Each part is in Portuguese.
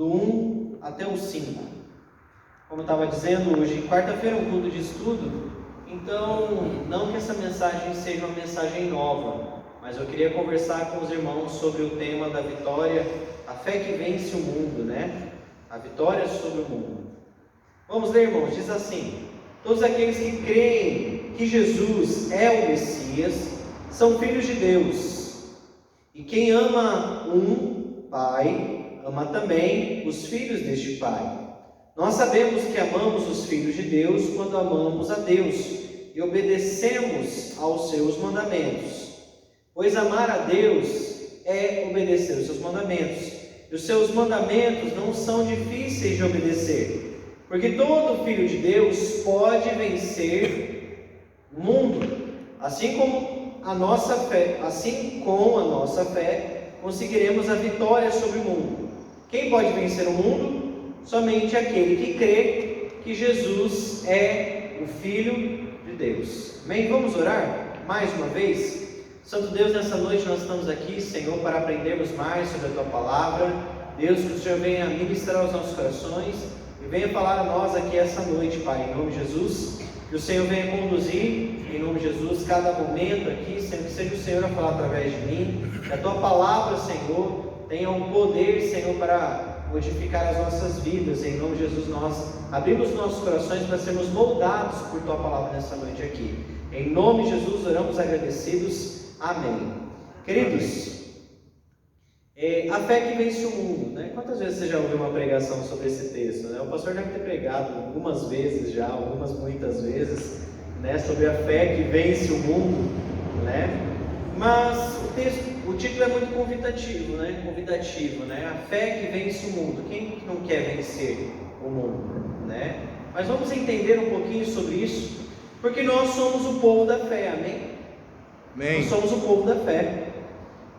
do 1 até o 5. Como eu estava dizendo, hoje, quarta-feira é um culto de estudo, então não que essa mensagem seja uma mensagem nova, mas eu queria conversar com os irmãos sobre o tema da vitória, a fé que vence o mundo, né? A vitória sobre o mundo. Vamos ler, irmãos, diz assim: todos aqueles que creem que Jesus é o Messias são filhos de Deus, e quem ama um Pai, ama também os filhos deste Pai. Nós sabemos que amamos os filhos de Deus quando amamos a Deus e obedecemos aos seus mandamentos. Pois amar a Deus é obedecer os seus mandamentos. E os seus mandamentos não são difíceis de obedecer, porque todo filho de Deus pode vencer o mundo. Assim com a nossa fé, conseguiremos a vitória sobre o mundo. Quem pode vencer o mundo? Somente aquele que crê que Jesus é o Filho de Deus. Amém? Vamos orar mais uma vez? Santo Deus, nessa noite nós estamos aqui, Senhor, para aprendermos mais sobre a Tua Palavra. Deus, que o Senhor venha ministrar aos nossos corações e venha falar a nós aqui essa noite, Pai, em nome de Jesus. Que o Senhor venha conduzir, em nome de Jesus, cada momento aqui, Senhor, que seja o Senhor a falar através de mim. Que a Tua Palavra, Senhor, tenha um poder, Senhor, para modificar as nossas vidas. Em nome de Jesus, nós abrimos nossos corações para sermos moldados por Tua Palavra nessa noite aqui. Em nome de Jesus, oramos agradecidos. Amém. Queridos, a fé que vence o mundo, né? Quantas vezes você já ouviu uma pregação sobre esse texto, né? O pastor deve ter pregado algumas vezes já, muitas vezes, né? Sobre a fé que vence o mundo, né? Mas o título é muito convidativo, né? A fé que vence o mundo. Quem não quer vencer o mundo, né? Mas vamos entender um pouquinho sobre isso, porque nós somos o povo da fé, amém? Nós somos o povo da fé.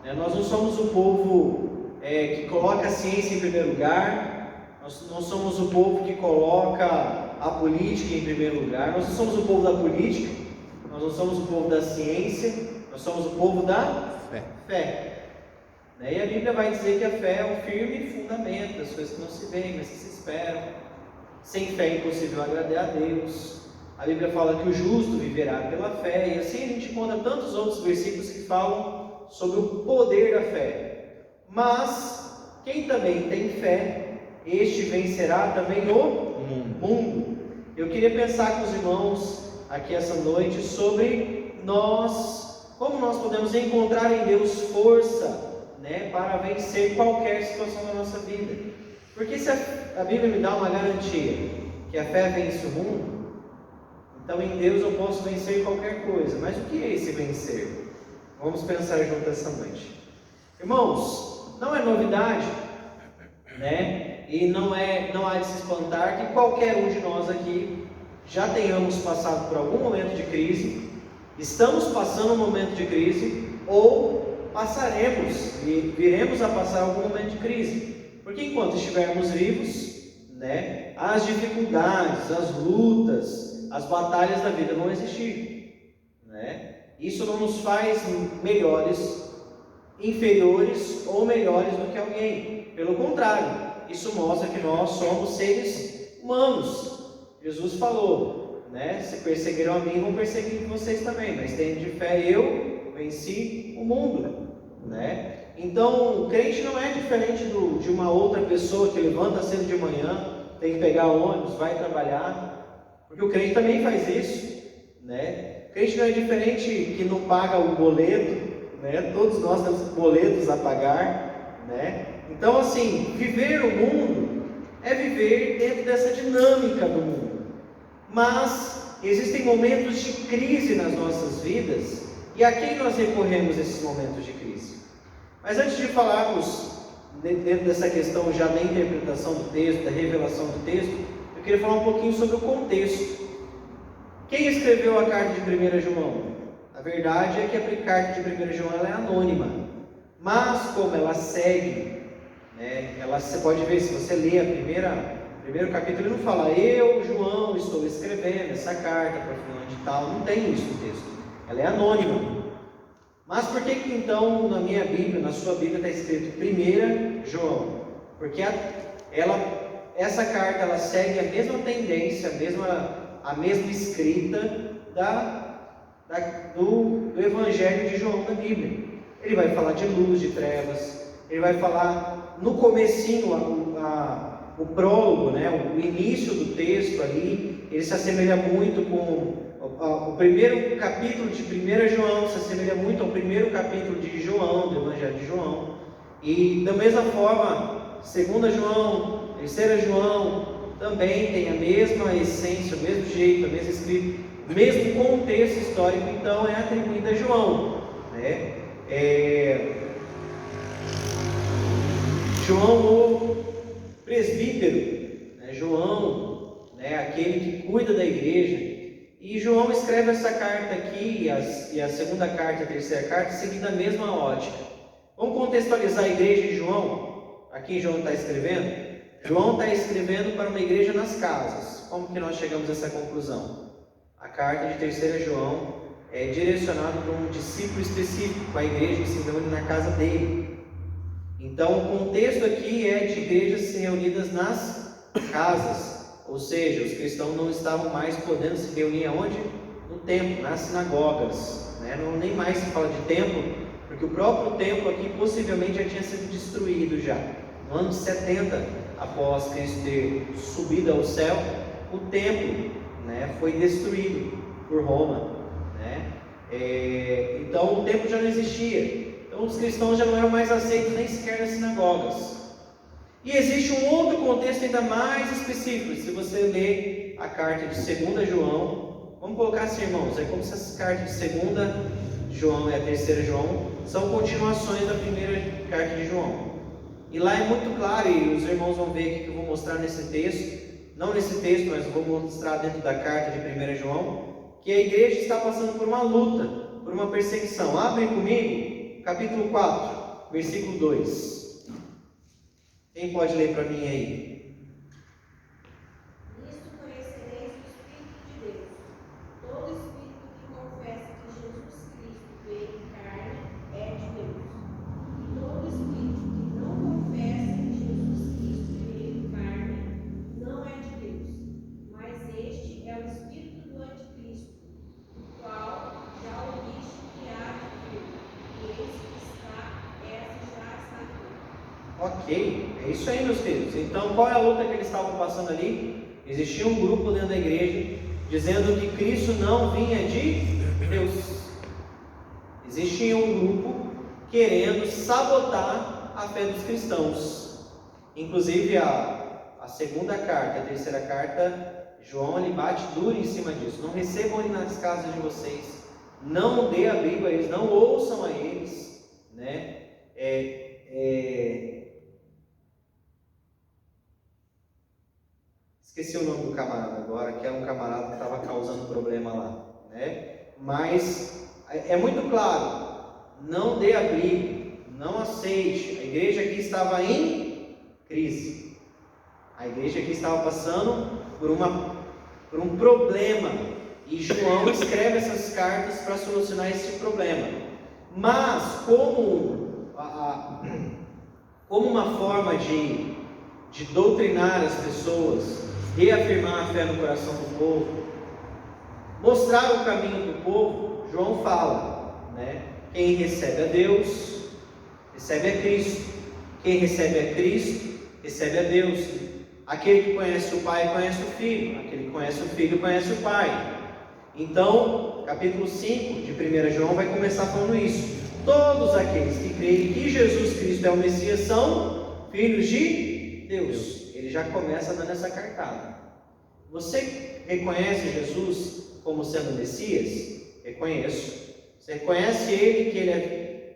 Nós não somos o povo que coloca a ciência em primeiro lugar. Nós não somos o povo que coloca a política em primeiro lugar. Nós não somos o povo da política. Nós não somos o povo da ciência. Nós somos o povo da fé. E a Bíblia vai dizer que a fé é um firme fundamento das coisas que não se veem, mas que se esperam. Sem fé é impossível agradar a Deus. A Bíblia fala que o justo viverá pela fé. E assim a gente encontra tantos outros versículos que falam sobre o poder da fé. Mas quem também tem fé, este vencerá também o mundo. Eu queria pensar com os irmãos aqui essa noite sobre como nós podemos encontrar em Deus força, né, para vencer qualquer situação da nossa vida. Porque se a Bíblia me dá uma garantia que a fé vence o mundo, então em Deus eu posso vencer qualquer coisa. Mas o que é esse vencer? Vamos pensar junto essa noite. Irmãos, não é novidade, né? E não há de se espantar que qualquer um de nós aqui já tenhamos passado por algum momento de crise, estamos passando um momento de crise, ou passaremos e viremos a passar algum momento de crise. Porque enquanto estivermos vivos, né, as dificuldades, as lutas, as batalhas da vida vão existir, né? Isso não nos faz melhores, inferiores ou melhores do que alguém. Pelo contrário, isso mostra que nós somos seres humanos. Jesus falou, né? Se perseguiram a mim, vão perseguir vocês também. Mas tendo de fé, eu venci o mundo, né? Então, o crente não é diferente de uma outra pessoa que levanta cedo de manhã, tem que pegar ônibus, vai trabalhar. Porque o crente também faz isso, né? O crente não é diferente que não paga o boleto, né? Todos nós temos boletos a pagar, né? Então, assim, viver o mundo é viver dentro dessa dinâmica do mundo. Mas existem momentos de crise nas nossas vidas, e a quem nós recorremos nesses momentos de crise? Mas antes de falarmos dentro dessa questão já da interpretação do texto, da revelação do texto, eu queria falar um pouquinho sobre o contexto. Quem escreveu a carta de 1 João? A verdade é que a carta de 1 João ela é anônima, mas como ela segue, né, você pode ver, se você ler o primeiro capítulo, ele não fala, eu, João, estou escrevendo essa carta para fulano de tal, não tem isso no texto, ela é anônima. Mas por que então na minha Bíblia, na sua Bíblia está escrito 1 João? Porque essa carta ela segue a mesma tendência, a mesma escrita do Evangelho de João da Bíblia. Ele vai falar de luz, de trevas, ele vai falar no comecinho, o prólogo, né, o início do texto ali, ele se assemelha muito com o primeiro capítulo de 1 João, se assemelha muito ao primeiro capítulo de João, do Evangelho de João. E da mesma forma, 2 João, 3 João, também tem a mesma essência, o mesmo jeito, a mesma escrita, o mesmo contexto histórico, então é atribuído a João, né? João, o presbítero, né? João, né? Aquele que cuida da igreja. E João escreve essa carta aqui, e a segunda carta, a terceira carta, seguindo a mesma ótica. Vamos contextualizar a igreja de João. Aqui João está escrevendo. João está escrevendo para uma igreja nas casas. Como que nós chegamos a essa conclusão? A carta de 3 João é direcionada para um discípulo específico, a igreja que se reúne na casa dele. Então o contexto aqui é de igrejas reunidas nas casas. Ou seja, os cristãos não estavam mais podendo se reunir aonde? No templo, nas sinagogas, né? Não, nem mais se fala de templo, porque o próprio templo aqui possivelmente já tinha sido destruído já. No ano 70, após Cristo ter subido ao céu, o templo, né, foi destruído por Roma, né? Então o templo já não existia. Então os cristãos já não eram mais aceitos nem sequer nas sinagogas. E existe um outro contexto ainda mais específico. Se você ler a carta de 2 João, vamos colocar assim, irmãos, é como se as cartas de 2 João e a 3 João são continuações da primeira carta de João. E lá é muito claro, e os irmãos vão ver o que eu vou mostrar nesse texto, não nesse texto, mas eu vou mostrar dentro da carta de 1 João, que a igreja está passando por uma luta, por uma perseguição. Abrem comigo, capítulo 4, versículo 2. Quem pode ler para mim aí? Nisto conhecereis o Espírito de Deus. Todo espírito que confessa que Jesus Cristo veio em carne é de Deus. E todo espírito que não confessa que Jesus Cristo veio em carne não é de Deus. Mas este é o espírito do anticristo, o qual já ouviste que há de vir, e eis que já está aqui. Ok, é isso aí, meus filhos. Então, qual é a luta que eles estavam passando ali? Existia um grupo dentro da igreja dizendo que Cristo não vinha de Deus. Existia um grupo querendo sabotar a fé dos cristãos. Inclusive, a segunda carta, a terceira carta, João ele bate duro em cima disso. Não recebam ele nas casas de vocês. Não dê abrigo a eles, não ouçam a eles, né? Esqueci o nome do camarada agora, que era um camarada que estava causando problema lá, né? Mas é muito claro, não dê abrigo, não aceite. A igreja aqui estava em crise. A igreja aqui estava passando por um problema. E João escreve essas cartas para solucionar esse problema. Mas como uma forma de doutrinar as pessoas, reafirmar a fé no coração do povo, mostrar o caminho do povo, João fala, né? Quem recebe a Deus, recebe a Cristo. Quem recebe a Cristo, recebe a Deus. Aquele que conhece o Pai, conhece o Filho. Aquele que conhece o Filho, conhece o Pai. Então, capítulo 5 de 1 João vai começar falando isso. Todos aqueles que creem que Jesus Cristo é o Messias são filhos de Deus. Ele já começa dando essa cartada. Você reconhece Jesus como sendo Messias? Reconheço. Você reconhece Ele,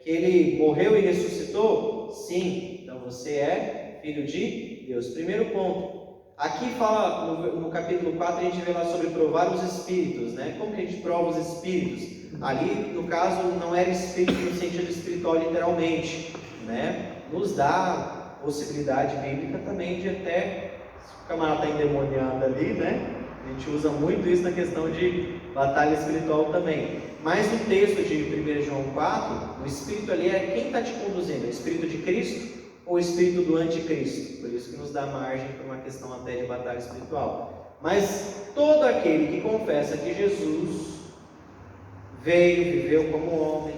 que Ele morreu e ressuscitou? Sim. Então você é filho de Deus. Primeiro ponto. Aqui fala, no capítulo 4, a gente vê lá sobre provar os espíritos, né? Como que a gente prova os espíritos? Ali, no caso, não era espírito no sentido espiritual, literalmente, né? Nos dá possibilidade bíblica também de até, se o camarada está endemoniado ali, né? A gente usa muito isso na questão de batalha espiritual também. Mas no texto de 1 João 4, o espírito ali é quem está te conduzindo? É o Espírito de Cristo? ou o espírito do anticristo. Por isso que nos dá margem para uma questão até de batalha espiritual. Mas todo aquele que confessa que Jesus veio, viveu como homem,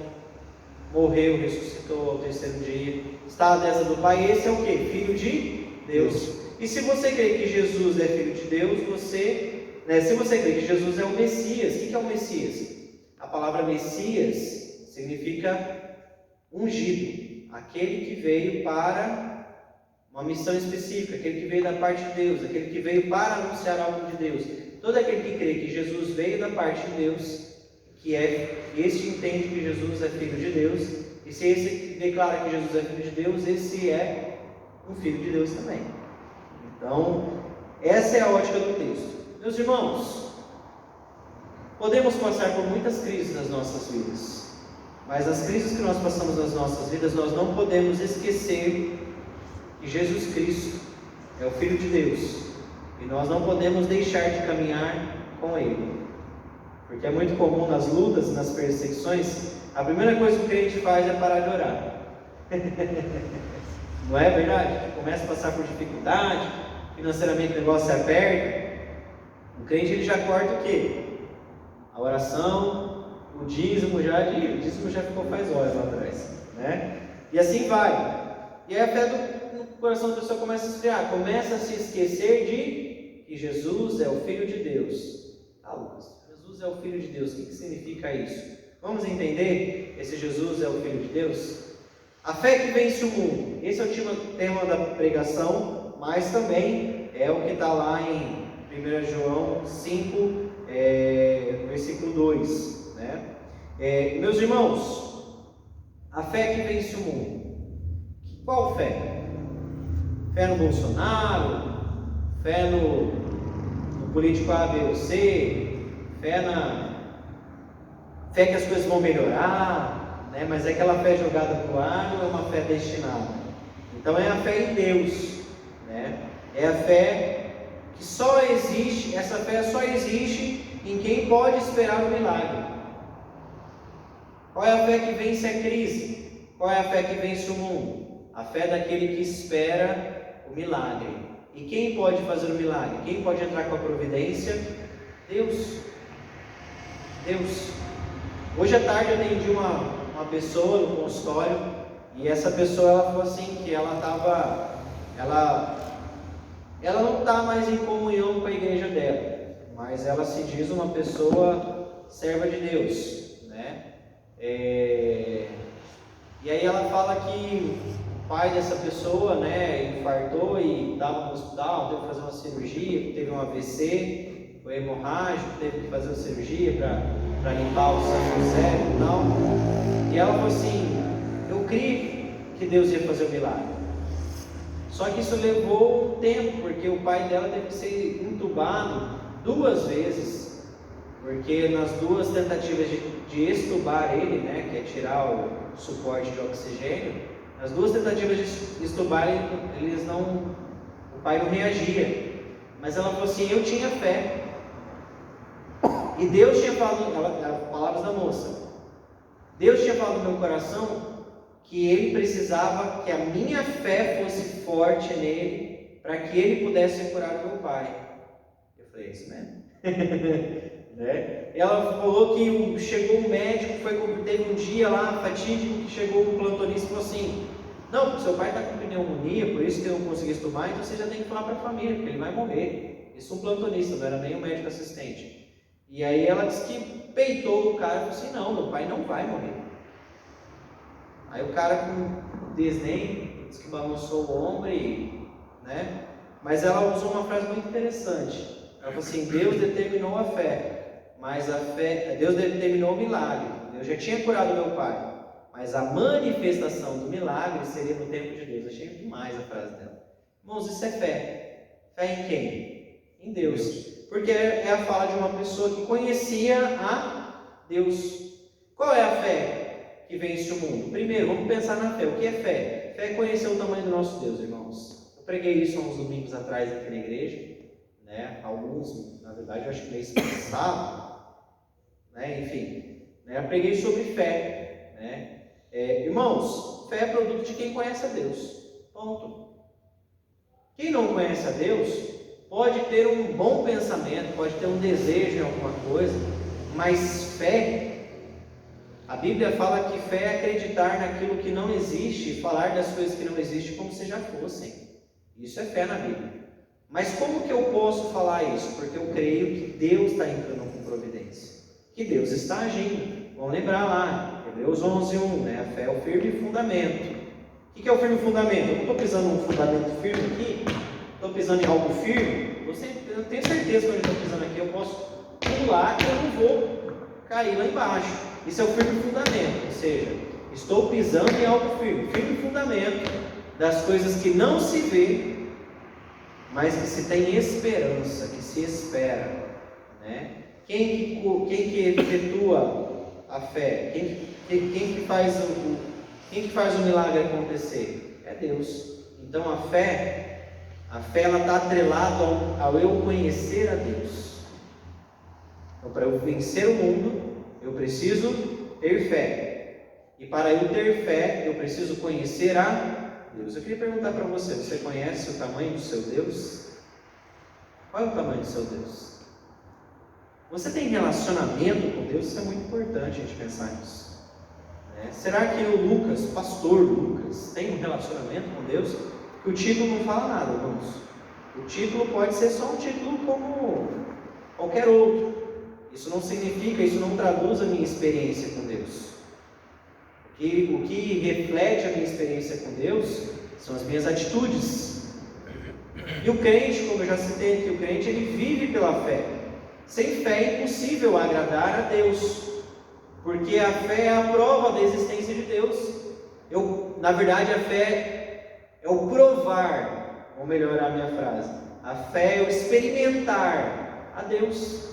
morreu, ressuscitou ao terceiro dia, está à destra do Pai, esse é o quê? Filho de Deus. E se você crê que Jesus é filho de Deus, se você crê que Jesus é o Messias, o que é o Messias? A palavra Messias significa ungido, aquele que veio para uma missão específica, aquele que veio da parte de Deus, aquele que veio para anunciar algo de Deus. Todo aquele que crê que Jesus veio da parte de Deus, este entende que Jesus é filho de Deus, e se esse declara que Jesus é filho de Deus, esse é um filho de Deus também. Então, essa é a ótica do texto. Meus irmãos, podemos passar por muitas crises nas nossas vidas, mas as crises que nós passamos nas nossas vidas, nós não podemos esquecer que Jesus Cristo é o Filho de Deus, e nós não podemos deixar de caminhar com Ele. Porque é muito comum nas lutas, nas perseguições, a primeira coisa que o crente faz é parar de orar. Não é verdade? Começa a passar por dificuldade, financeiramente o negócio se aperta. O crente ele já corta o quê? A oração, o dízimo já ficou faz horas lá atrás, né? E assim vai. E aí a fé no coração da pessoa começa a esfriar, começa a se esquecer de que Jesus é o Filho de Deus. Ah, Lucas, Jesus é o Filho de Deus, o que significa isso? Vamos entender esse Jesus é o Filho de Deus? A fé que vence o mundo. Esse é o tema da pregação, mas também é o que está lá em 1 João 5, versículo 2. Né? Meus irmãos, a fé que vence o mundo. Qual fé? Fé no Bolsonaro? Fé no político A, B ou C? Fé que as coisas vão melhorar, né? Mas é aquela fé jogada para o ar ou é uma fé destinada? Então é a fé em Deus, né? É a fé que só existe, essa fé só existe em quem pode esperar o milagre. Qual é a fé que vence a crise? Qual é a fé que vence o mundo? A fé daquele que espera o milagre. E quem pode fazer o milagre? Quem pode entrar com a providência? Deus. Deus. Hoje à tarde eu atendi uma pessoa no consultório, e essa pessoa ela falou assim que ela não está mais em comunhão com a igreja dela, mas ela se diz uma pessoa serva de Deus, né? E aí ela fala que o pai dessa pessoa, né, infartou e estava no hospital, teve que fazer uma cirurgia, teve um AVC, foi hemorrágico, teve que fazer uma cirurgia para limpar o sangue do cérebro e tal. E ela falou assim: eu criei que Deus ia fazer o milagre. Só que isso levou um tempo, porque o pai dela teve que ser entubado 2 vezes, porque nas 2 tentativas de extubar ele, né, que é tirar o suporte de oxigênio, nas 2 tentativas de extubar o pai não reagia. Mas ela falou assim: eu tinha fé. E Deus tinha falado, palavras da moça, Deus tinha falado no meu coração que ele precisava que a minha fé fosse forte nele, para que ele pudesse curar o meu pai. Eu falei: isso mesmo? Né? Ela falou que chegou um médico, teve um dia lá fatídico, que chegou um plantonista e falou assim: não, porque seu pai está com pneumonia, por isso que eu não consegui estudar, então você já tem que falar para a família, porque ele vai morrer. Isso um plantonista, não era nem um médico assistente. E aí ela disse que peitou o cara e falou assim: não, meu pai não vai morrer. Aí o cara, com desdém, disse que balançou o ombro, né? Mas ela usou uma frase muito interessante. Ela falou assim: Deus determinou a fé, mas Deus determinou o milagre. Eu já tinha curado meu pai, mas a manifestação do milagre seria no tempo de Deus. Eu achei demais a frase dela. Irmãos, isso é fé. Fé em quem? Em Deus. Porque é a fala de uma pessoa que conhecia a Deus. Qual é a fé que vence o mundo? Primeiro, vamos pensar na fé. O que é fé? Fé é conhecer o tamanho do nosso Deus, irmãos. Eu preguei isso há uns domingos atrás aqui na igreja, né? Alguns, na verdade, eu acho que mês passado, né? Enfim, né? Eu preguei sobre fé, né? Irmãos, fé é produto de quem conhece a Deus. Ponto. Quem não conhece a Deus pode ter um bom pensamento, pode ter um desejo em alguma coisa, mas fé, a Bíblia fala que fé é acreditar naquilo que não existe e falar das coisas que não existem como se já fossem. Isso é fé na Bíblia. Mas como que eu posso falar isso? Porque eu creio que Deus está entrando com providência, que Deus está agindo. Vamos lembrar lá, Hebreus 11:1, né? A fé é o firme fundamento. O que é o firme fundamento? Eu não estou pisando num fundamento firme aqui, estou pisando em algo firme. Eu tenho certeza que quando eu estou pisando aqui, eu posso pular que eu não vou cair lá embaixo. Isso é o firme fundamento, ou seja, estou pisando em algo firme. Firme fundamento das coisas que não se vê, mas que se tem esperança, que se espera, né? Quem que efetua a fé? Quem que faz o milagre acontecer? É Deus. Então a fé ela está atrelada ao eu conhecer a Deus. Então, para eu vencer o mundo, eu preciso ter fé. E para eu ter fé, eu preciso conhecer a Deus. Eu queria perguntar para você: você conhece o tamanho do seu Deus? Qual é o tamanho do seu Deus? Você tem relacionamento com Deus? Isso é muito importante a gente pensar nisso. Será que o pastor Lucas, tem um relacionamento com Deus? Que o título não fala nada, irmãos. O título pode ser só um título como qualquer outro. Isso não significa, isso não traduz a minha experiência com Deus. O que reflete a minha experiência com Deus são as minhas atitudes. E o crente, como eu já citei aqui, o crente ele vive pela fé. Sem fé é impossível agradar a Deus, porque a fé é a prova da existência de Deus. Na verdade, a fé é o provar, vou melhorar a minha frase. A fé é o experimentar a Deus.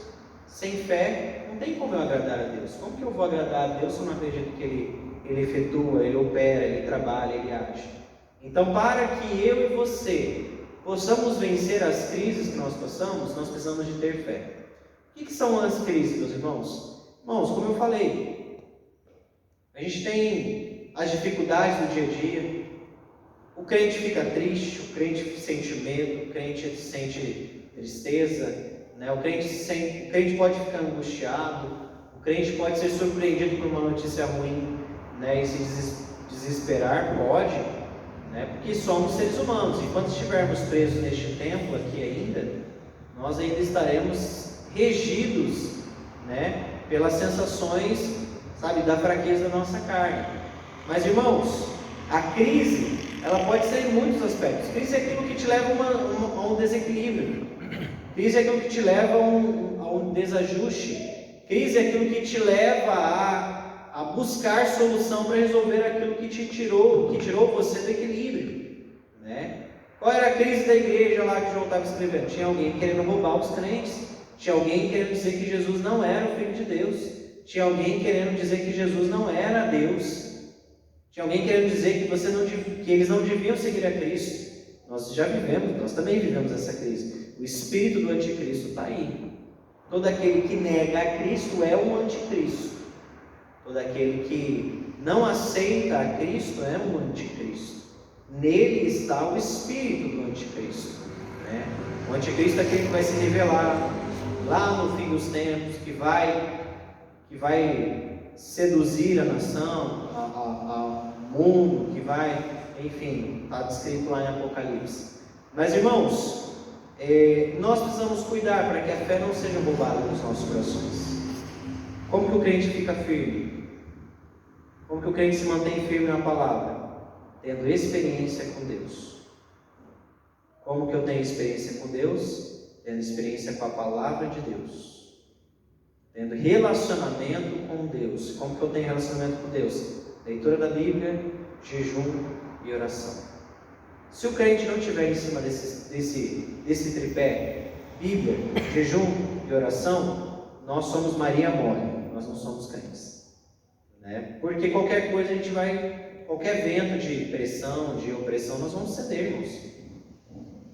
Sem fé, não tem como eu agradar a Deus. Como que eu vou agradar a Deus se eu não acredito que Ele efetua, Ele opera, Ele trabalha, Ele age? Então, para que eu e você possamos vencer as crises que nós passamos, nós precisamos de ter fé. O que são as crises, meus irmãos? Irmãos, como eu falei, a gente tem as dificuldades do dia a dia. O crente fica triste, o crente sente medo, o crente sente tristeza, né? O crente pode ficar angustiado, o crente pode ser surpreendido por uma notícia ruim, né? E se desesperar, pode, né? Porque somos seres humanos. Enquanto estivermos presos neste templo aqui ainda, nós ainda estaremos regidos, né? Pelas sensações, sabe, da fraqueza da nossa carne. Mas, irmãos, a crise, ela pode ser em muitos aspectos. Crise é aquilo que te leva a um desequilíbrio. Crise é aquilo que te leva a um desajuste. Crise é aquilo que te leva a buscar solução para resolver aquilo que tirou você do equilíbrio, né? Qual era a crise da igreja lá que João estava escrevendo? Tinha alguém querendo roubar os crentes. Tinha alguém querendo dizer que Jesus não era o Filho de Deus. Tinha alguém querendo dizer que Jesus não era Deus. Tinha alguém querendo dizer que eles não deviam seguir a Cristo. Nós também vivemos essa crise. O espírito do anticristo está aí. Todo aquele que nega a Cristo é um anticristo. Todo aquele que não aceita a Cristo é um anticristo. Nele está o espírito do anticristo, né? O anticristo é aquele que vai se revelar lá no fim dos tempos, que vai seduzir a nação, ao mundo, que vai, enfim, está descrito lá em Apocalipse. Mas, irmãos, nós precisamos cuidar para que a fé não seja roubada nos nossos corações. Como que o crente fica firme? Como que o crente se mantém firme na palavra? Tendo experiência com Deus. Como que eu tenho experiência com Deus? Tendo experiência com a palavra de Deus. Tendo relacionamento com Deus. Como que eu tenho relacionamento com Deus? Leitura da Bíblia, jejum e oração. Se o crente não estiver em cima desse tripé, Bíblia, jejum e oração, nós somos Maria mole, nós não somos crentes, né? Porque qualquer coisa qualquer vento de pressão, de opressão, nós vamos ceder, irmãos.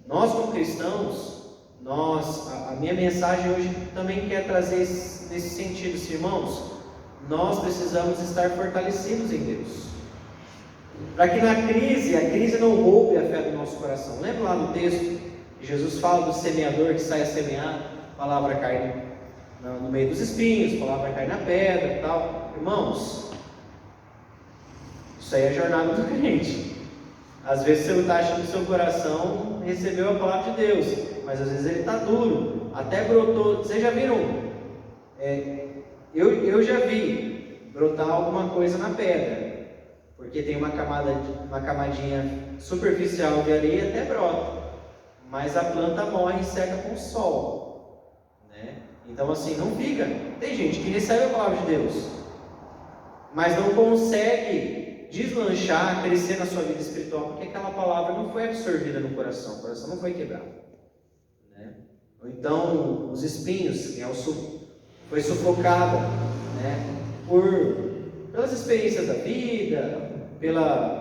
Nós como cristãos, a minha mensagem hoje também quer trazer nesse sentido, irmãos. Nós precisamos estar fortalecidos em Deus. Para que na crise, a crise não roube a fé do nosso coração. Lembra lá no texto que Jesus fala do semeador que sai a semear, a palavra cai no meio dos espinhos, a palavra cai na pedra e tal. Irmãos, isso aí é a jornada do crente. Às vezes você está achando que seu coração recebeu a palavra de Deus, mas às vezes ele está duro, até brotou. Vocês já viram? Eu já vi brotar alguma coisa na pedra. Porque tem uma camadinha superficial de areia, até brota, mas a planta morre e seca com o sol, né? Então assim, não fica. Tem gente que recebe a palavra de Deus, mas não consegue deslanchar, crescer na sua vida espiritual, porque aquela palavra não foi absorvida no coração, o coração não foi quebrado, né? Ou então, os espinhos, foi sufocada, né? Pelas experiências da vida, pelos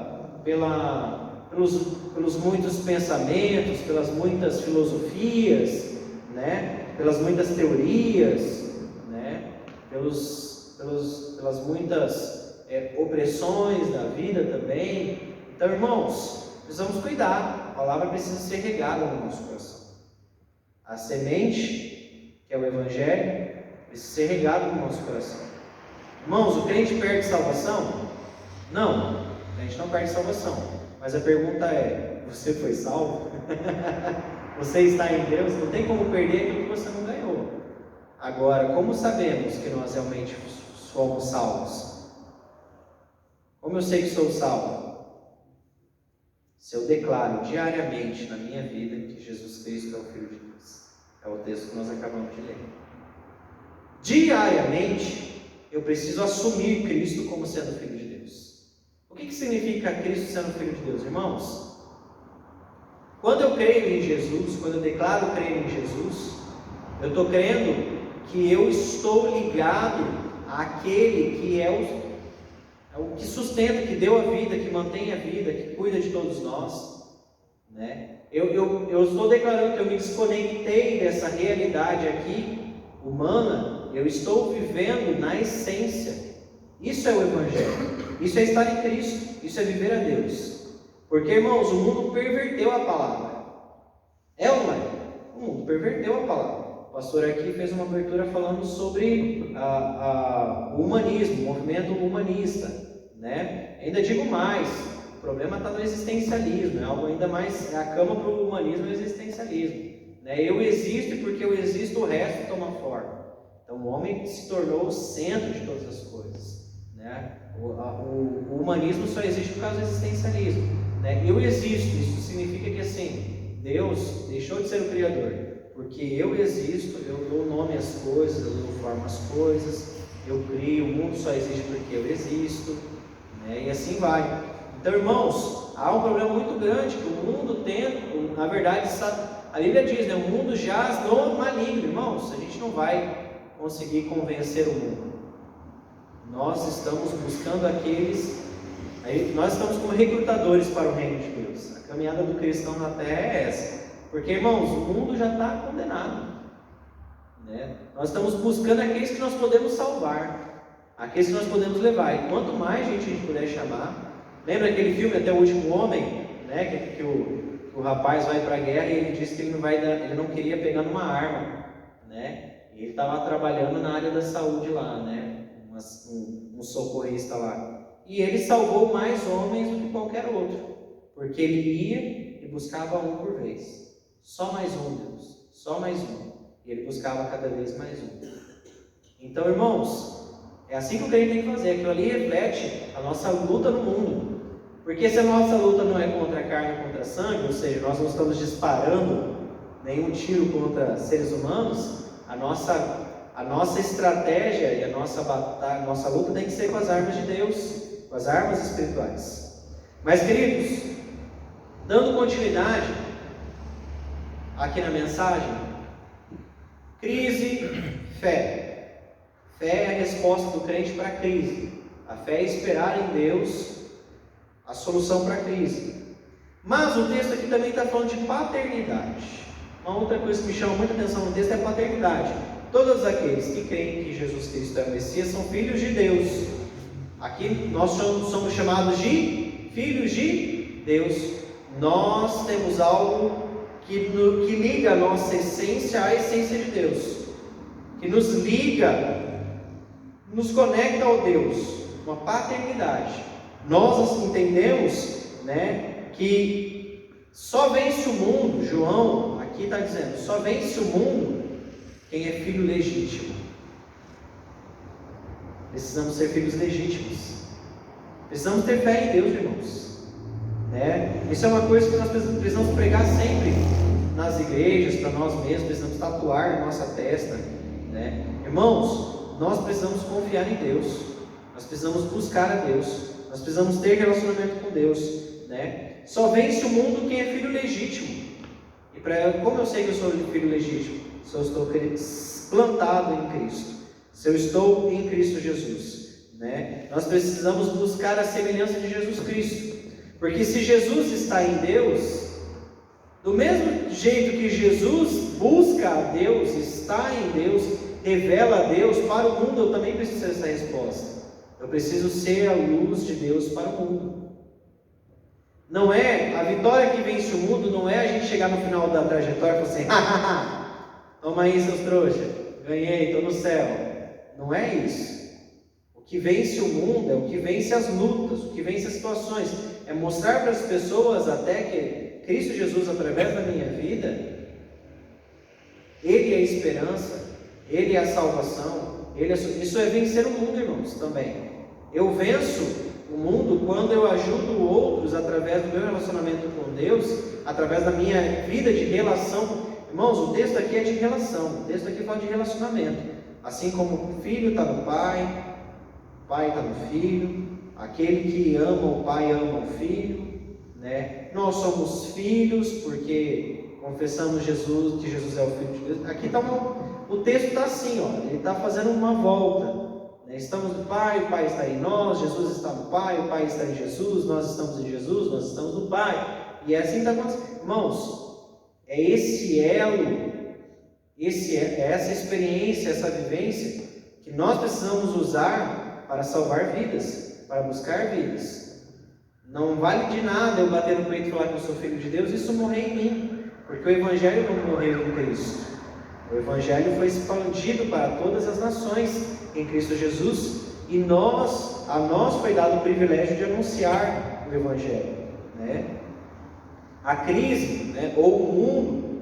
muitos pensamentos, pelas muitas filosofias, né? Pelas muitas teorias, né? Pelas muitas opressões da vida também. Então, irmãos, precisamos cuidar. A palavra precisa ser regada no nosso coração. A semente, que é o Evangelho, precisa ser regada no nosso coração. Irmãos, o crente perde salvação? Não, o crente não perde salvação. Mas a pergunta é: você foi salvo? Você está em Deus? Não tem como perder aquilo que você não ganhou. Agora, como sabemos que nós realmente somos salvos? Como eu sei que sou salvo? Se eu declaro diariamente na minha vida que Jesus Cristo é o Filho de Deus. É o texto que nós acabamos de ler. Diariamente, eu preciso assumir Cristo como sendo Filho de Deus. O que significa Cristo sendo Filho de Deus, irmãos? Quando eu creio em Jesus, quando eu declaro crer em Jesus, eu estou crendo que eu estou ligado àquele que é o que sustenta, que deu a vida, que mantém a vida, que cuida de todos nós, né? Eu estou declarando que eu me desconectei dessa realidade aqui, humana. Eu estou vivendo na essência. Isso é o Evangelho. Isso é estar em Cristo. Isso é viver a Deus. Porque, irmãos, o mundo perverteu a palavra. É ou não é? O mundo perverteu a palavra. O pastor aqui fez uma abertura falando sobre o humanismo, o movimento humanista, né? Ainda digo mais, o problema está no existencialismo, é algo ainda mais, é a cama para o humanismo e o existencialismo, né? Eu existo e porque eu existo o resto toma forma. Então o homem se tornou o centro de todas as coisas, né? O humanismo só existe por causa do existencialismo, né? Eu existo, isso significa que assim, Deus deixou de ser o Criador, porque eu existo, eu dou nome às coisas, eu dou forma às coisas, eu crio, o mundo só existe porque eu existo, né? E assim vai. Então, irmãos, há um problema muito grande que o mundo tem, na verdade, a Bíblia diz, né? O mundo jaz no maligno, irmãos. A gente não vai conseguir convencer o mundo. Nós estamos buscando nós estamos como recrutadores para o reino de Deus. A caminhada do cristão na terra é essa. Porque, irmãos, o mundo já está condenado, né? Nós estamos buscando aqueles que nós podemos salvar, aqueles que nós podemos levar. E quanto mais gente a gente puder chamar. Lembra aquele filme Até o Último Homem, né? Que o rapaz vai para a guerra e ele disse que ele não queria pegar numa arma, né? E ele estava trabalhando na área da saúde lá, né? Um socorrista lá. E ele salvou mais homens do que qualquer outro, porque ele ia e buscava um por vez. Só mais um, Deus, só mais um. E ele buscava cada vez mais um. Então, irmãos, é assim que o crente tem que fazer. Aquilo ali reflete a nossa luta no mundo. Porque se a nossa luta não é contra a carne e contra a sangue, ou seja, nós não estamos disparando nenhum tiro contra seres humanos, a nossa estratégia e a nossa luta tem que ser com as armas de Deus, com as armas espirituais. Mas, queridos, dando continuidade aqui na mensagem, crise, fé. Fé é a resposta do crente para a crise. A fé é esperar em Deus a solução para a crise. Mas o texto aqui também está falando de paternidade. Uma outra coisa que me chama muita atenção no texto é a paternidade. Todos aqueles que creem que Jesus Cristo é o Messias são filhos de Deus. Aqui nós somos chamados de filhos de Deus. Nós temos algo que liga a nossa essência à essência de Deus, que nos liga, nos conecta ao Deus, uma paternidade. Nós entendemos, que só vence o mundo, João aqui está dizendo, só vence o mundo quem é filho legítimo. Precisamos ser filhos legítimos. Precisamos ter fé em Deus, irmãos. Isso é uma coisa que nós precisamos pregar sempre nas igrejas, para nós mesmos, precisamos tatuar na nossa testa. Irmãos, nós precisamos confiar em Deus, nós precisamos buscar a Deus, nós precisamos ter relacionamento com Deus. Só vence o mundo quem é filho legítimo. E como eu sei que eu sou filho legítimo? Se eu estou plantado em Cristo, se eu estou em Cristo Jesus. Nós precisamos buscar a semelhança de Jesus Cristo, porque se Jesus está em Deus, do mesmo jeito que Jesus busca a Deus, está em Deus, revela a Deus para o mundo, eu também preciso ter essa resposta. Eu preciso ser a luz de Deus para o mundo. Não é a vitória que vence o mundo, não é a gente chegar no final da trajetória e falar assim, toma aí seus trouxas, ganhei, estou no céu. Não é isso. O que vence o mundo é o que vence as lutas, o que vence as situações. É mostrar para as pessoas até que Cristo Jesus, através da minha vida, Ele é a esperança, Ele é a salvação, isso é vencer o mundo, irmãos, também. Eu venço o mundo quando eu ajudo outros através do meu relacionamento com Deus, através da minha vida de relação. Irmãos, o texto aqui é de relação, o texto aqui fala de relacionamento. Assim como o filho está no pai, o pai está no filho, aquele que ama o pai ama o filho, Nós somos filhos porque confessamos Jesus, que Jesus é o Filho de Deus. Aqui está o texto está assim, ele está fazendo uma volta. Estamos no Pai, o Pai está em nós, Jesus está no Pai, o Pai está em Jesus, nós estamos em Jesus, nós estamos no Pai. E assim está acontecendo. Irmãos, é esse elo, essa experiência, essa vivência que nós precisamos usar para salvar vidas, para buscar vidas. Não vale de nada eu bater no peito e falar que eu sou filho de Deus e isso morrer em mim, porque o Evangelho não morreu em Cristo. O Evangelho foi expandido para todas as nações em Cristo Jesus e a nós foi dado o privilégio de anunciar o Evangelho. A crise, ou o mundo,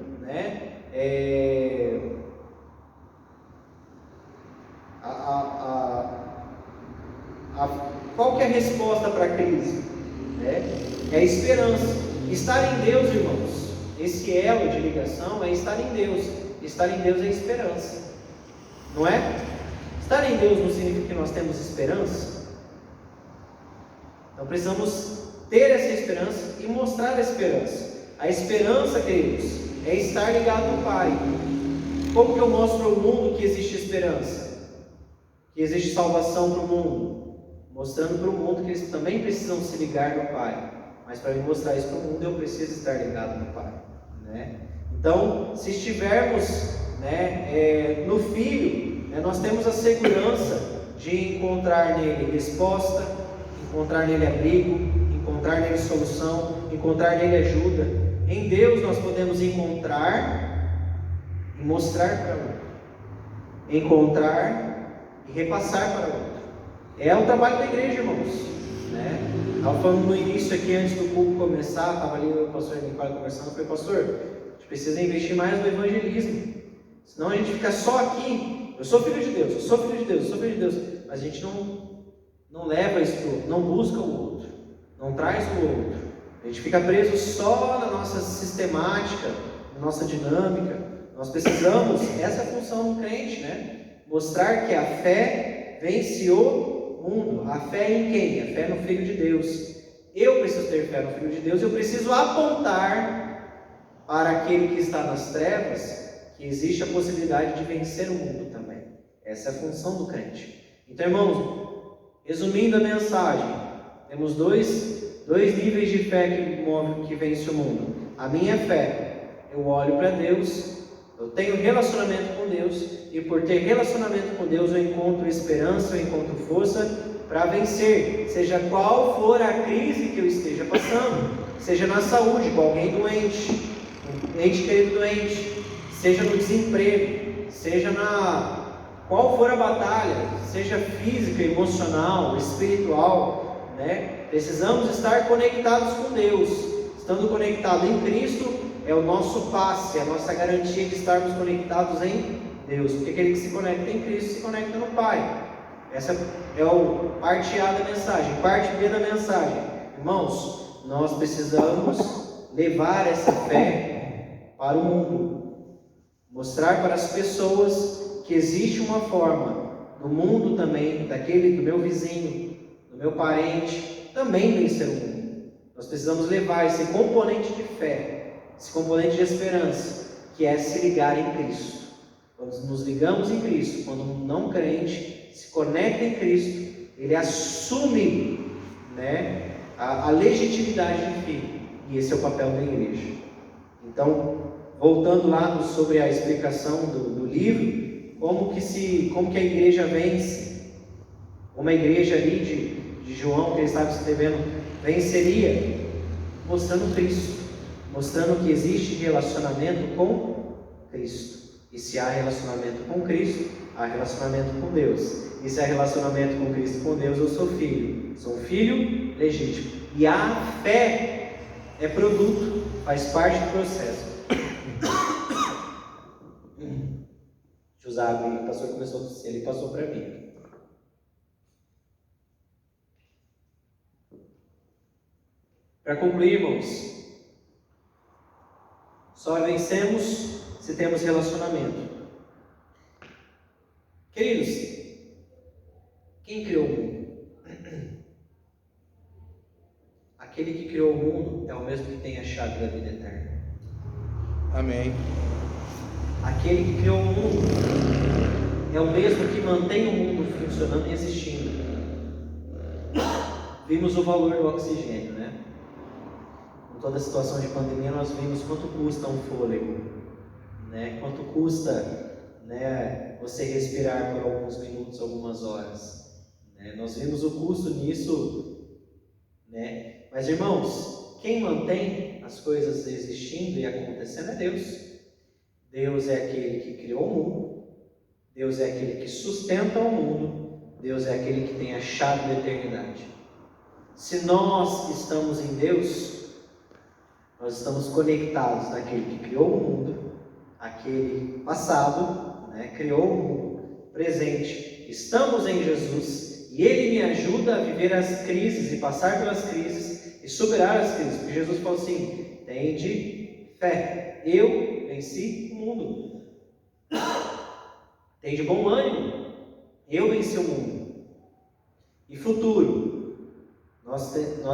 qual que é a resposta para a crise? É a esperança. Estar em Deus, irmãos, esse elo de ligação é estar em Deus. Estar em Deus é esperança, não é? Estar em Deus não significa que nós temos esperança. Então precisamos ter essa esperança e mostrar a esperança. A esperança, queridos, é estar ligado ao Pai. Como que eu mostro ao mundo que existe esperança? Que existe salvação para o mundo? Mostrando para o mundo que eles também precisam se ligar no Pai. Mas para eu mostrar isso para o mundo, eu preciso estar ligado no Pai. Então, se estivermos no Filho, nós temos a segurança de encontrar nele resposta, encontrar nele abrigo, encontrar nele solução, encontrar nele ajuda. Em Deus nós podemos encontrar e mostrar para outro, encontrar e repassar para outro. É o trabalho da igreja, irmãos. Estava falando no início aqui, antes do culto começar, estava ali o pastor Nicolau conversando, eu falei, pastor, a gente precisa investir mais no evangelismo, senão a gente fica só aqui, eu sou filho de Deus, eu sou filho de Deus, eu sou filho de Deus, mas a gente não leva isso para o outro, não busca o outro, não traz o outro, a gente fica preso só na nossa sistemática, na nossa dinâmica. Nós precisamos, essa é a função do crente, mostrar que a fé vence o mundo. A fé em quem? A fé no Filho de Deus. Eu preciso ter fé no Filho de Deus, eu preciso apontar para aquele que está nas trevas que existe a possibilidade de vencer o mundo também. Essa é a função do crente. Então, irmãos, resumindo a mensagem, temos dois níveis de fé que vence o mundo. A minha fé, eu olho para Deus, eu tenho relacionamento com Deus, e por ter relacionamento com Deus eu encontro esperança, eu encontro força para vencer, seja qual for a crise que eu esteja passando, seja na saúde, com alguém doente, um ente querido doente, seja no desemprego, seja qual for a batalha, seja física, emocional, espiritual, né? Precisamos estar conectados com Deus. Estando conectado em Cristo é o nosso passe, a nossa garantia de estarmos conectados em Deus, porque aquele que se conecta em Cristo se conecta no Pai. Essa é o parte A da mensagem. Parte B da mensagem, irmãos, nós precisamos levar essa fé para o mundo, mostrar para as pessoas que existe uma forma no mundo também, do meu vizinho, do meu parente, também vencer o mundo. Nós precisamos levar esse componente de fé, esse componente de esperança, que é se ligar em Cristo. Quando nos ligamos em Cristo, quando um não crente se conecta em Cristo, ele assume, né, a legitimidade de filho. E esse é o papel da igreja. Então, voltando lá sobre a explicação do livro, como que a igreja vence, como a igreja ali de João, que ele estava escrevendo, venceria, mostrando Cristo, mostrando que existe relacionamento com Cristo. E se há relacionamento com Cristo, há relacionamento com Deus. E se há relacionamento com Cristo e com Deus, eu sou um filho legítimo. E a fé é produto, faz parte do processo. Deixa eu usar a Bíblia, o pastor começou a tossir, ele passou para mim. Para concluir, irmãos, só vencemos se temos relacionamento. Queridos, quem criou o mundo? Aquele que criou o mundo é o mesmo que tem a chave da vida eterna. Amém. Aquele que criou o mundo é o mesmo que mantém o mundo funcionando e existindo. Vimos o valor do oxigênio, né? Com toda a situação de pandemia, nós vimos quanto custa um fôlego, né? Quanto custa, né, você respirar por alguns minutos, algumas horas, né? Nós vimos o custo nisso, né? Mas, irmãos, quem mantém as coisas existindo e acontecendo é Deus. Deus é aquele que criou o mundo, Deus é aquele que sustenta o mundo, Deus é aquele que tem a chave da eternidade. Se nós estamos em Deus, nós estamos conectados naquele que criou o mundo, aquele passado, né, criou o mundo, presente, estamos em Jesus, e Ele me ajuda a viver as crises e passar pelas crises e superar as crises, porque Jesus falou assim: tende fé, eu venci o mundo. Tende bom ânimo, eu venci o mundo. E futuro, nós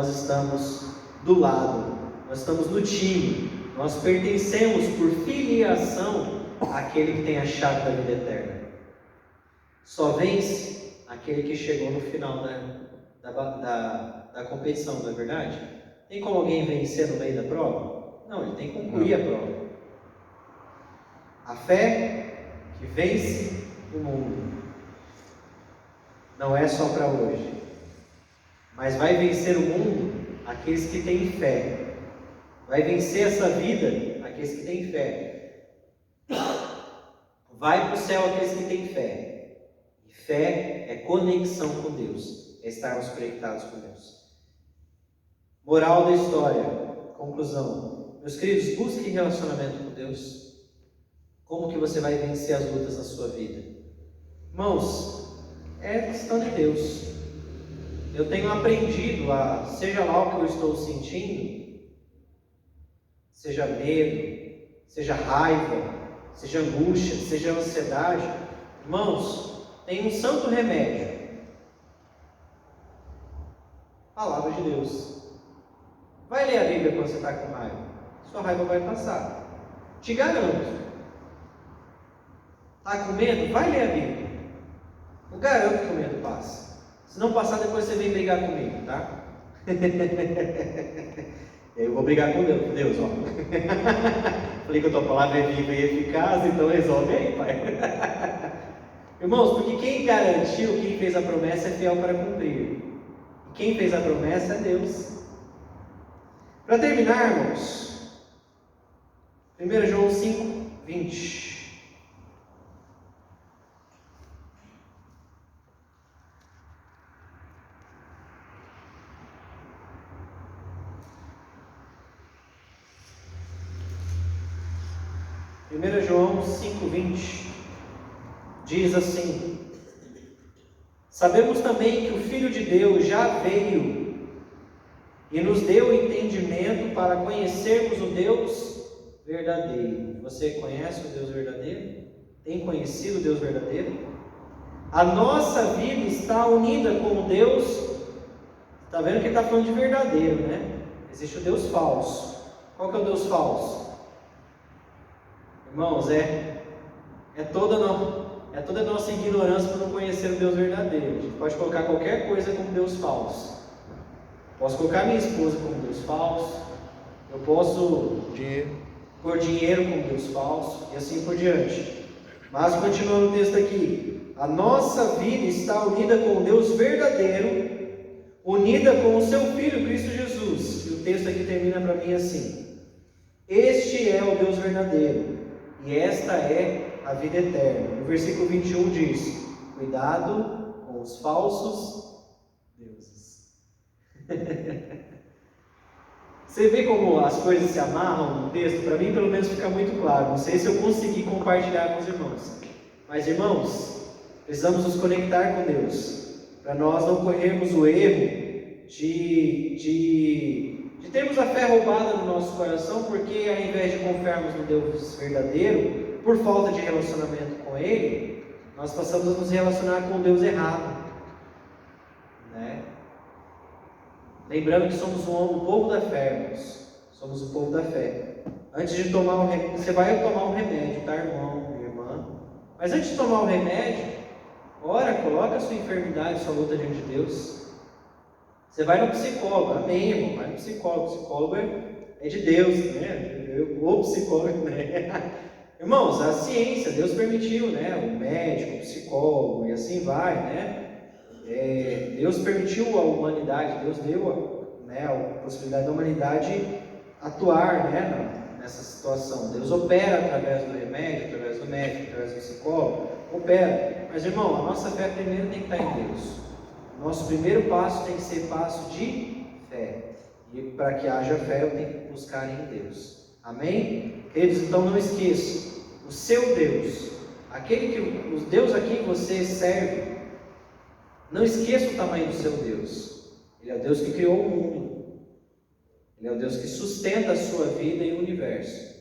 estamos do lado, nós estamos no time, nós pertencemos por filiação àquele que tem a chave da vida eterna. Só vence aquele que chegou no final da competição, não é verdade? Tem como alguém vencer no meio da prova? Não, ele tem que concluir a prova. A fé que vence o mundo não é só para hoje, mas vai vencer o mundo aqueles que têm fé. Vai vencer essa vida aqueles que têm fé. Vai para o céu aqueles que têm fé. E fé é conexão com Deus, é estarmos conectados com Deus. Moral da história, conclusão. Meus queridos, busque relacionamento com Deus. Como que você vai vencer as lutas na sua vida? Irmãos, é questão de Deus. Eu tenho aprendido seja lá o que eu estou sentindo, seja medo, seja raiva, seja angústia, seja ansiedade, irmãos, tem um santo remédio: palavra de Deus. Vai ler a Bíblia quando você está com raiva, sua raiva vai passar, te garanto. Está com medo? Vai ler a Bíblia, eu garanto que o medo passa. Se não passar, depois você vem brigar comigo, tá? Eu vou brigar com Deus, ó. Falei que a tua palavra é viva e eficaz, então resolve aí, pai. Irmãos, porque quem garantiu, quem fez a promessa é fiel para cumprir. E quem fez a promessa é Deus. Para terminar, irmãos, 1 João 5, 20. João 5,20 diz assim: sabemos também que o Filho de Deus já veio e nos deu entendimento para conhecermos o Deus verdadeiro. Você conhece o Deus verdadeiro? Tem conhecido o Deus verdadeiro? A nossa vida está unida com o Deus. Está vendo que ele está falando de verdadeiro, né? Existe o Deus falso. Qual que é o Deus falso? Irmãos, é toda a nossa ignorância por não conhecer o Deus verdadeiro. A gente pode colocar qualquer coisa como Deus falso. Posso colocar minha esposa como Deus falso. Eu posso pôr dinheiro como Deus falso. E assim por diante. Mas continuando o texto aqui. A nossa vida está unida com o Deus verdadeiro, unida com o seu Filho, Cristo Jesus. E o texto aqui termina para mim assim: este é o Deus verdadeiro. E esta é a vida eterna. O versículo 21 diz: cuidado com os falsos deuses. Você vê como as coisas se amarram no texto? Para mim, pelo menos, fica muito claro. Não sei se eu consegui compartilhar com os irmãos. Mas, irmãos, precisamos nos conectar com Deus, para nós não corrermos o erro de termos a fé roubada no nosso coração, porque ao invés de confiarmos no Deus verdadeiro, por falta de relacionamento com Ele, nós passamos a nos relacionar com o Deus errado, né? Lembrando que somos o povo da fé, irmãos. Somos o povo da fé. Antes de tomar o remédio, você vai tomar um remédio, tá, irmão, irmã? Mas antes de tomar o remédio, ora, coloca a sua enfermidade, sua luta diante de Deus. Você vai no psicólogo, amém, irmão, vai no psicólogo. O psicólogo é de Deus, né? O psicólogo, né? Irmãos, a ciência, Deus permitiu, né? O médico, o psicólogo, e assim vai, né? Deus permitiu a humanidade, Deus deu, né, a possibilidade da humanidade atuar, né, nessa situação. Deus opera através do remédio, através do médico, através do psicólogo, opera. Mas, irmão, a nossa fé primeiro tem que estar em Deus. Nosso primeiro passo tem que ser passo de fé. E para que haja fé, eu tenho que buscar em Deus. Amém? Queridos, então não esqueça, o seu Deus, o Deus a quem você serve, não esqueça o tamanho do seu Deus. Ele é o Deus que criou o mundo. Ele é o Deus que sustenta a sua vida e o universo.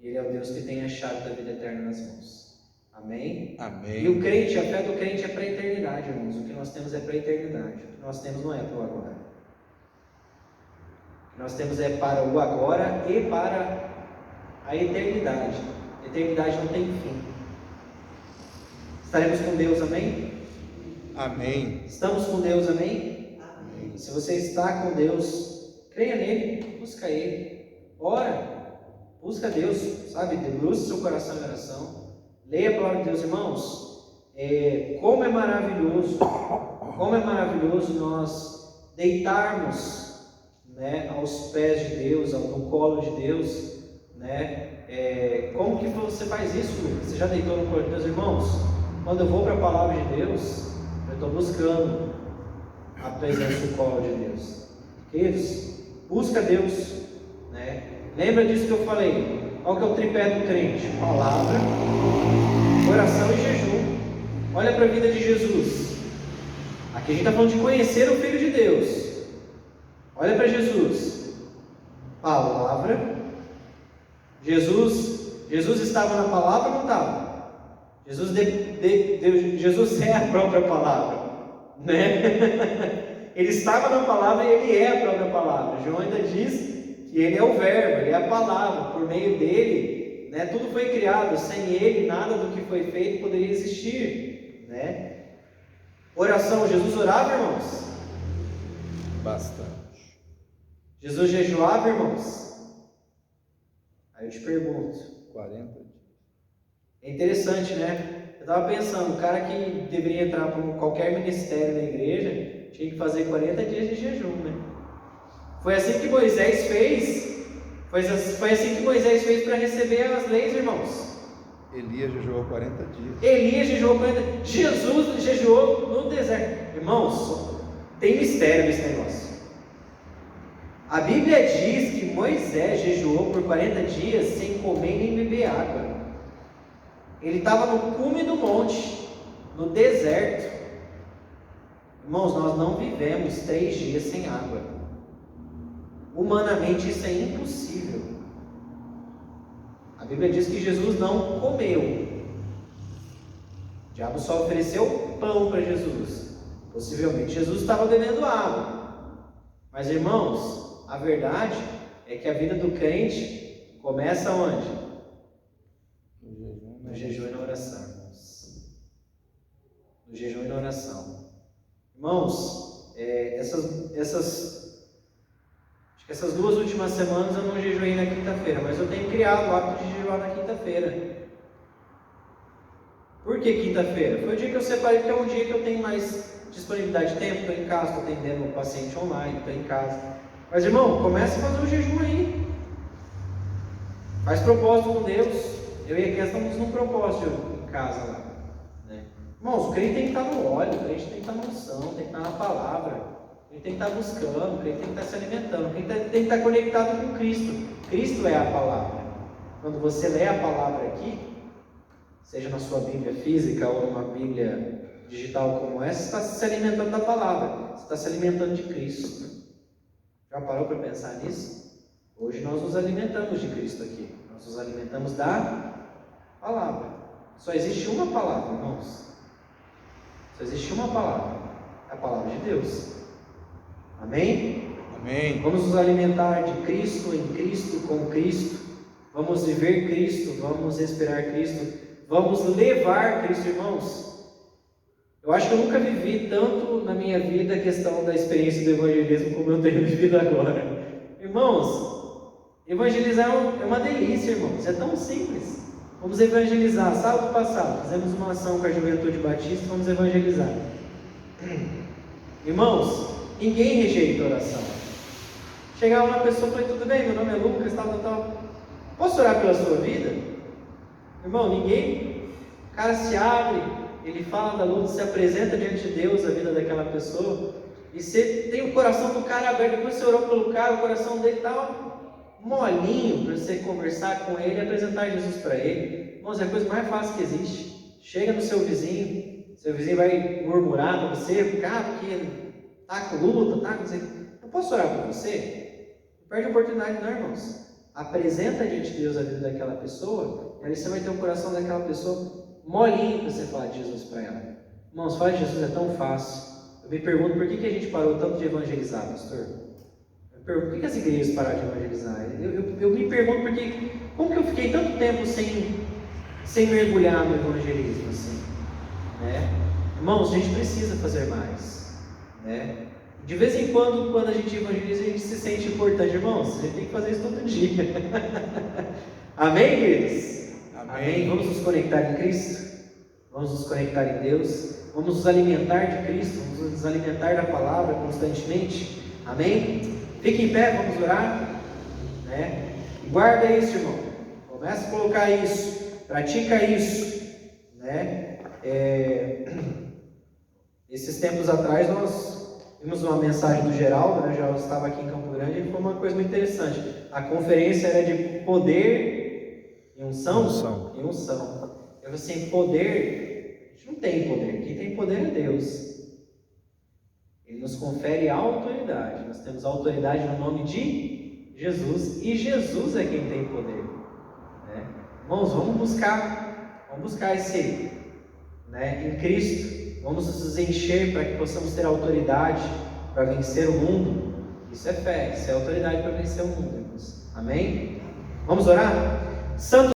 E Ele é o Deus que tem a chave da vida eterna nas mãos. Amém? Amém. E o crente, a fé do crente é para a eternidade, irmãos. O que nós temos é para a eternidade. O que nós temos não é para o agora. O que nós temos é para o agora e para a eternidade. A eternidade não tem fim. Estaremos com Deus, amém? Amém. Estamos com Deus, amém? Amém. Se você está com Deus, creia nele, busca Ele, ora, busca Deus, sabe? Debruce seu coração em oração. Leia a palavra de Deus, irmãos. Como é maravilhoso nós deitarmos, né, aos pés de Deus, no colo de Deus, né? Como que você faz isso? Você já deitou no colo de Deus, irmãos? Quando eu vou para a palavra de Deus, eu estou buscando a presença do colo de Deus. Queridos, busca Deus, né? Lembra disso que eu falei? Qual que é o tripé do crente? Palavra, oração e jejum. Olha para a vida de Jesus. Aqui a gente está falando de conhecer o Filho de Deus. Olha para Jesus. Palavra. Jesus estava na palavra ou não estava? Jesus é a própria palavra, né? Ele estava na palavra e Ele é a própria palavra. João ainda diz que Ele é o verbo, Ele é a palavra. Por meio dele, né, tudo foi criado. Sem Ele, nada do que foi feito poderia existir, né? Oração. Jesus orava, irmãos? Bastante. Jesus jejuava, irmãos? Aí eu te pergunto. 40 dias. É interessante, né? Eu estava pensando, o cara que deveria entrar para qualquer ministério da igreja tinha que fazer 40 dias de jejum, né? Foi assim que Moisés fez. Foi assim que Moisés fez para receber as leis, irmãos. Elias jejuou 40 dias. Elias jejuou 40 dias. Jesus jejuou no deserto. Irmãos, tem mistério nesse negócio. A Bíblia diz que Moisés jejuou por 40 dias sem comer nem beber água. Ele estava no cume do monte, no deserto. Irmãos, nós não vivemos 3 dias sem água. Humanamente isso é impossível. A Bíblia diz que Jesus não comeu. O diabo só ofereceu pão para Jesus. Possivelmente Jesus estava bebendo água. Mas, irmãos, a verdade é que a vida do crente começa onde? No jejum e na oração, irmãos. No jejum e na oração. Irmãos, essas 2 últimas semanas eu não jejuei na quinta-feira, mas eu tenho criado o hábito de jejuar na quinta-feira. Por que quinta-feira? Foi o dia que eu separei, porque é um dia que eu tenho mais disponibilidade de tempo, estou em casa, estou atendendo um paciente online, estou em casa. Mas, irmão, comece a fazer o jejum aí. Faz propósito com Deus. Eu e a Kézia estamos num propósito em casa lá. Né? Irmãos, o crente tem que estar no óleo, o crente tem que estar na unção, tem que estar na palavra. Ele tem que estar buscando, ele tem que estar se alimentando, ele tem que estar conectado com Cristo. Cristo é a palavra. Quando você lê a palavra aqui, seja na sua Bíblia física ou numa Bíblia digital como essa, você está se alimentando da palavra, você está se alimentando de Cristo. Já parou para pensar nisso? Hoje nós nos alimentamos de Cristo aqui, nós nos alimentamos da palavra. Só existe uma palavra, irmãos. Só existe uma palavra, a palavra de Deus. Amém? Amém. Vamos nos alimentar de Cristo, em Cristo, com Cristo. Vamos viver Cristo, vamos respirar Cristo, vamos levar Cristo, irmãos. Eu acho que eu nunca vivi tanto na minha vida a questão da experiência do evangelismo como eu tenho vivido agora. Irmãos, evangelizar é uma delícia, irmãos. É tão simples. Vamos evangelizar. Sábado passado, fizemos uma ação com a Juventude Batista, vamos evangelizar. Irmãos, ninguém rejeita a oração. Chegava uma pessoa e falei, tudo bem, meu nome é Lucas, tal. Posso orar pela sua vida? Irmão, ninguém. O cara se abre, ele fala da luta, se apresenta diante de Deus a vida daquela pessoa. E você tem o coração do cara aberto, depois você orou pelo cara, o coração dele está molinho para você conversar com ele e apresentar Jesus para ele. Irmãos, é a coisa mais fácil que existe. Chega no seu vizinho vai murmurar para você, cara, porque tá com luta, tá com... Eu posso orar por você? Não perde a oportunidade não, irmãos. Apresenta diante de Deus a vida daquela pessoa, e aí você vai ter o coração daquela pessoa molinho para você falar de Jesus para ela. Irmãos, falar de Jesus é tão fácil. Eu me pergunto por que a gente parou tanto de evangelizar, pastor? Eu pergunto, por que as igrejas pararam de evangelizar? Eu me pergunto porque, como que eu fiquei tanto tempo sem mergulhar no evangelismo, assim, né? Irmãos, a gente precisa fazer mais, né? De vez em quando a gente evangeliza, a gente se sente importante, irmãos. A gente tem que fazer isso todo dia. Amém, queridos? Amém. Vamos nos conectar em Cristo? Vamos nos conectar em Deus? Vamos nos alimentar de Cristo? Vamos nos alimentar da palavra constantemente? Amém? Fique em pé, vamos orar, né? E guarda isso, irmão. Começa a colocar isso, pratica isso, né? Esses tempos atrás nós vimos uma mensagem do Geraldo, né? O Geraldo estava aqui em Campo Grande e foi uma coisa muito interessante. A conferência era de poder e unção. E unção. Eu falei assim, poder, a gente não tem poder. Quem tem poder é Deus. Ele nos confere autoridade. Nós temos autoridade no nome de Jesus. E Jesus é quem tem poder. Né? Irmãos, vamos buscar esse, né, em Cristo. Vamos nos encher para que possamos ter autoridade para vencer o mundo. Isso é fé, isso é autoridade para vencer o mundo, irmãos. Amém? Vamos orar? Santo